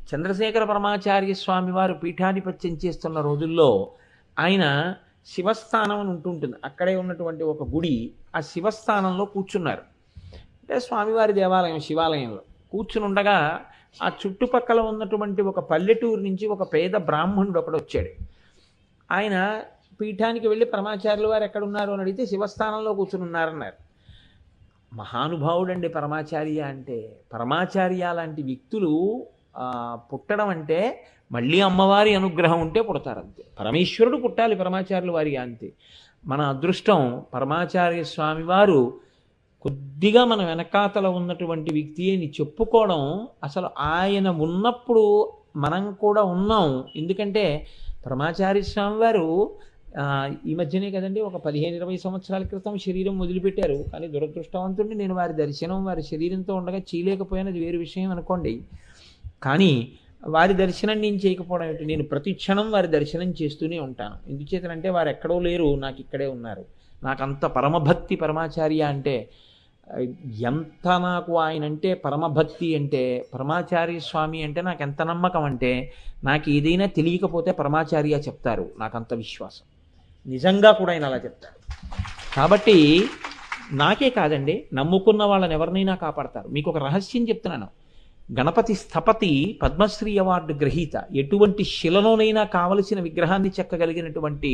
చంద్రశేఖర పరమాచార్య స్వామి వారు పీఠాధిపత్యం చేస్తున్న రోజుల్లో ఆయన శివస్థానం అని ఉంటుంటుంది. అక్కడే ఉన్నటువంటి ఒక గుడి, ఆ శివస్థానంలో కూర్చున్నారు. అంటే స్వామివారి దేవాలయం శివాలయంలో కూర్చుని ఉండగా ఆ చుట్టుపక్కల ఉన్నటువంటి ఒక పల్లెటూరు నుంచి ఒక పేద బ్రాహ్మణుడు ఒకడు వచ్చాడు. ఆయన పీఠానికి వెళ్ళి పరమాచార్యుల వారు ఎక్కడున్నారు అని అడిగితే శివస్థానంలో కూర్చుని ఉన్నారన్నారు. మహానుభావుడండి పరమాచార్య అంటే. పరమాచార్య లాంటి వ్యక్తులు పుట్టడం అంటే మళ్ళీ అమ్మవారి అనుగ్రహం ఉంటే పుడతారు, అంతే. పరమేశ్వరుడు పుట్టాలి పరమాచార్యుల వారిగా, అంతే. మన అదృష్టం పరమాచార్య స్వామి వారు కొద్దిగా మన వెనకాతల ఉన్నటువంటి వ్యక్తి అని చెప్పుకోవడం. అసలు ఆయన ఉన్నప్పుడు మనం కూడా ఉన్నాం. ఎందుకంటే పరమాచార్య స్వామి వారు ఈ మధ్యనే కదండి, ఒక 15-20 సంవత్సరాల క్రితం శరీరం వదిలిపెట్టారు. కానీ దురదృష్టవంతుడిని నేను. వారి దర్శనం వారి శరీరంతో ఉండగా చేయలేకపోయాను, అది వేరు విషయం అనుకోండి. కానీ వారి దర్శనం నేను చేయకపోవడం ఏమిటి? నేను ప్రతి క్షణం వారి దర్శనం చేస్తూనే ఉంటాను. ఎందుచేతనంటే వారు ఎక్కడో లేరు, నాకు ఇక్కడే ఉన్నారు. నాకు అంత పరమభక్తి పరమాచార్య అంటే. ఎంత నాకు ఆయన అంటే పరమభక్తి అంటే, పరమాచార్య స్వామి అంటే నాకు ఎంత నమ్మకం అంటే, నాకు ఏదైనా తెలియకపోతే పరమాచార్య చెప్తారు, నాకు అంత విశ్వాసం. నిజంగా కూడా ఆయన అలా చెప్తారు. కాబట్టి నాకే కాదండి, నమ్ముకున్న వాళ్ళని ఎవరినైనా కాపాడతారు. మీకు ఒక రహస్యం చెప్తున్నాను. గణపతి స్థపతి పద్మశ్రీ అవార్డు గ్రహీత, ఎటువంటి శిలలోనైనా కావలసిన విగ్రహాన్ని చెక్కగలిగినటువంటి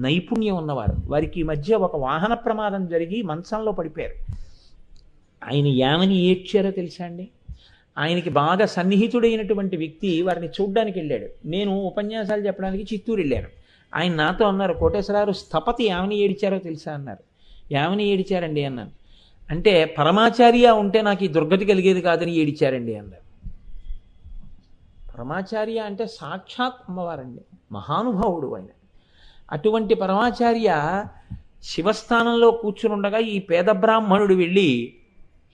నైపుణ్యం ఉన్నవారు. వారికి ఈ మధ్య ఒక వాహన ప్రమాదం జరిగి మంచంలో పడిపోయారు. ఆయన ఏమని ఏడ్చారో తెలుసా అండి? ఆయనకి బాగా సన్నిహితుడైనటువంటి వ్యక్తి వారిని చూడ్డానికి వెళ్ళాడు. నేను ఉపన్యాసాలు చెప్పడానికి చిత్తూరు వెళ్ళాను. ఆయన నాతో అన్నారు, కోటేశ్వరరావు స్థపతి ఏమని ఏడిచారో తెలుసా అన్నారు. ఏమని ఏడిచారండి అన్నాను. అంటే పరమాచార్య ఉంటే నాకు ఈ దుర్గతి కలిగేది కాదని ఏడిచారండి అన్నారు. పరమాచార్య అంటే సాక్షాత్ అమ్మవారండి, మహానుభావుడు ఆయన. అటువంటి పరమాచార్య శివస్థానంలో కూర్చుని ఉండగా ఈ పేద బ్రాహ్మణుడు వెళ్ళి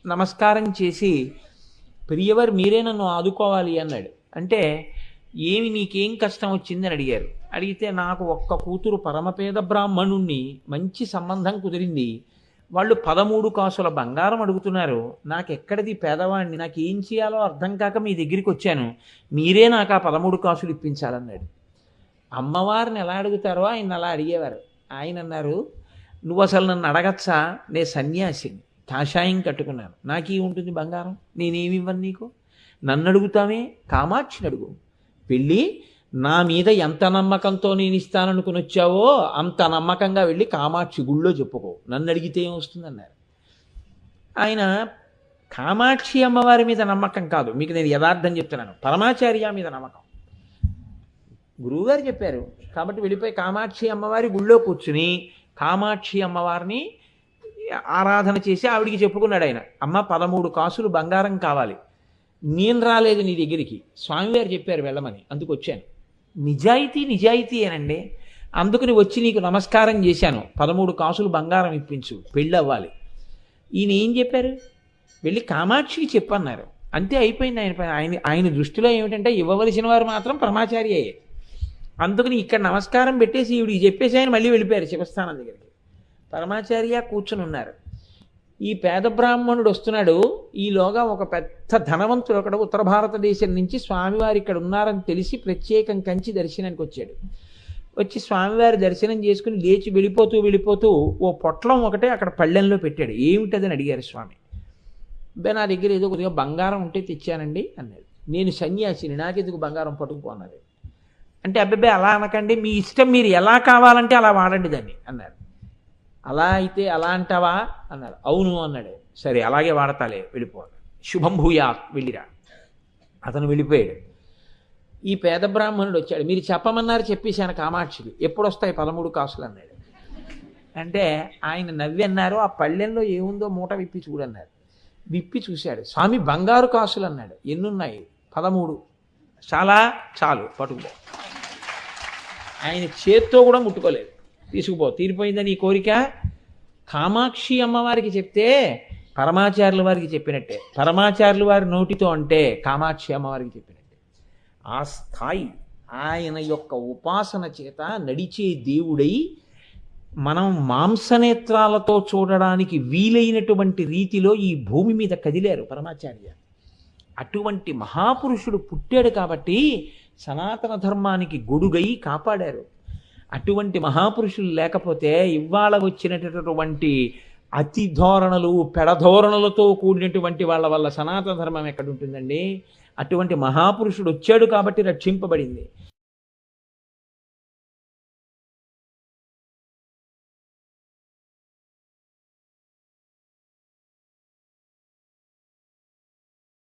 నమస్కారం చేసి, ప్రియవర్ మీరే నన్ను ఆదుకోవాలి అన్నాడు. అంటే ఏమి నీకేం కష్టం వచ్చిందని అడిగారు. అడిగితే నాకు ఒక్క కూతురు పరమపేద బ్రాహ్మణుణ్ణి, మంచి సంబంధం కుదిరింది. వాళ్ళు 13 కాసుల బంగారం అడుగుతున్నారు. నాకు ఎక్కడిది పేదవాడిని, నాకు ఏం చేయాలో అర్థం కాక మీ దగ్గరికి వచ్చాను, మీరే నాకు ఆ 13 కాసులు ఇప్పించాలన్నాడు. అమ్మవారిని ఎలా అడుగుతారో ఆయన అలా అడిగేవారు. ఆయన అన్నారు, నువ్వు అసలు నన్ను అడగచ్చా? నే సన్యాసిని, కాషాయం కట్టుకున్నాను, నాకే ఉంటుంది బంగారం, నేనేమి ఇవ్వను నీకు. నన్ను అడుగుతామే, కామాక్షిని అడుగు. వెళ్ళి నా మీద ఎంత నమ్మకంతో నేను ఇస్తాననుకుని వచ్చావో అంత నమ్మకంగా వెళ్ళి కామాక్షి గుళ్ళో చెప్పుకో, నన్ను అడిగితే ఏమొస్తుందన్నారు. ఆయన కామాక్షి అమ్మవారి మీద నమ్మకం కాదు, మీకు నేను యథార్థం చెప్తున్నాను, పరమాచార్య మీద నమ్మకం. గురువుగారు చెప్పారు కాబట్టి వెళ్ళిపోయి కామాక్షి అమ్మవారి గుళ్ళో కూర్చుని కామాక్షి అమ్మవారిని ఆరాధన చేసి ఆవిడికి చెప్పుకున్నాడు ఆయన. అమ్మ 13 కాసులు బంగారం కావాలి, నేను రాలేదు నీ దగ్గరికి, స్వామివారు చెప్పారు వెళ్ళమని, అందుకు వచ్చాను. నిజాయితీ అనండి. అందుకని వచ్చి నీకు నమస్కారం చేశాను, 13 కాసులు బంగారం ఇప్పించు, పెళ్ళి అవ్వాలి. ఈయన ఏం చెప్పారు? వెళ్ళి కామాక్షికి చెప్పన్నారు, అంతే, అయిపోయింది. ఆయన దృష్టిలో ఏమిటంటే ఇవ్వవలసిన వారు మాత్రం పరమాచార్యే. అందుకని ఇక్కడ నమస్కారం పెట్టేసి ఈవిడికి చెప్పేసి ఆయన మళ్ళీ వెళ్ళిపోయారు శివస్థానం దగ్గరికి. పరమాచార్య కూర్చుని ఉన్నారు. ఈ పేద బ్రాహ్మణుడు వస్తున్నాడు. ఈలోగా ఒక పెద్ద ధనవంతుడు ఒకడు ఉత్తర భారతదేశం నుంచి స్వామివారి ఇక్కడ ఉన్నారని తెలిసి ప్రత్యేకం కంచి దర్శనానికి వచ్చాడు. వచ్చి స్వామివారి దర్శనం చేసుకుని లేచి వెళ్ళిపోతూ ఓ పొట్లం ఒకటే అక్కడ పళ్ళెంలో పెట్టాడు. ఏమిటదని అడిగారు స్వామి. నా దగ్గర ఏదో కొద్దిగా బంగారం ఉంటే తెచ్చానండి అన్నాడు. నేను సన్యాసిని, నాకెందుకు బంగారం పట్టుకుపో అన్నది. అంటే అబ్బాయి అలా అనకండి, మీ ఇష్టం, మీరు ఎలా కావాలంటే అలా వాడండి దాన్ని అన్నారు. అలా అయితే అలా అంటావా అన్నారు. అవును అన్నాడు. సరే అలాగే వాడతాలే, వెళ్ళిపోవాలి, శుభం భూయా, వెళ్ళిరా. అతను వెళ్ళిపోయాడు. ఈ పేద బ్రాహ్మణుడు వచ్చాడు. మీరు చెప్పమన్నారు, చెప్పేశాను కామాక్షికి, ఎప్పుడు వస్తాయి 13 కాసులు అన్నాడు. అంటే ఆయన నవ్వి అన్నారు, ఆ పళ్ళెంలో ఏముందో మూట విప్పి చూడన్నారు. విప్పి చూశాడు. స్వామి బంగారు కాసులు అన్నాడు. ఎన్నున్నాయి? 13. చాలు పట్టుకుపో. ఆయన చేత్తో కూడా ముట్టుకోలేదు. తీసుకుపో, తీరిపోయిందని ఈ కోరిక. కామాక్షి అమ్మవారికి చెప్తే పరమాచార్యుల వారికి చెప్పినట్టే, పరమాచార్యుల వారి నోటితో అంటే కామాక్షి అమ్మవారికి చెప్పినట్టే. ఆ స్థాయి ఆయన యొక్క ఉపాసన చేత నడిచే దేవుడై మనం మాంసనేత్రాలతో చూడడానికి వీలైనటువంటి రీతిలో ఈ భూమి మీద కదిలారు పరమాచార్య. అటువంటి మహాపురుషుడు పుట్టాడు కాబట్టి సనాతన ధర్మానికి గొడుగై కాపాడారు. అటువంటి మహాపురుషులు లేకపోతే ఇవాళ వచ్చినటువంటి అతి ధోరణులు పెడధోరణులతో కూడినటువంటి వాళ్ళ వల్ల సనాతన ధర్మం ఎక్కడుంటుందండి? అటువంటి మహాపురుషుడు వచ్చాడు కాబట్టి రక్షింపబడింది.